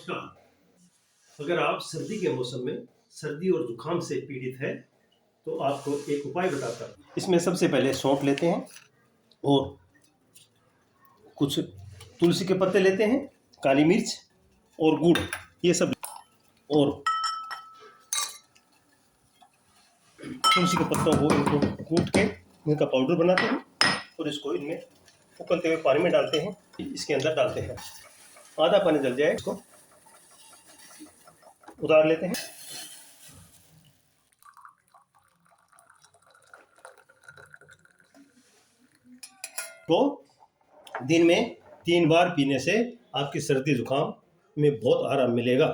नमस्कार। अगर आप सर्दी के मौसम में सर्दी और जुकाम से पीड़ित है तो आपको एक उपाय बताता हूँ। इसमें सबसे पहले सौंफ लेते हैं और कुछ तुलसी के पत्ते लेते हैं, काली मिर्च और गुड़, ये सब, और तुलसी के पत्तों को इनको कूट के इनका पाउडर बनाते हैं और इसको इनमें उबलते हुए पानी में डालते हैं, इसके अंदर डालते हैं। आधा पानी जल जाए इसको उतार लेते हैं। तो दिन में 3 बार पीने से आपकी सर्दी जुकाम में बहुत आराम मिलेगा।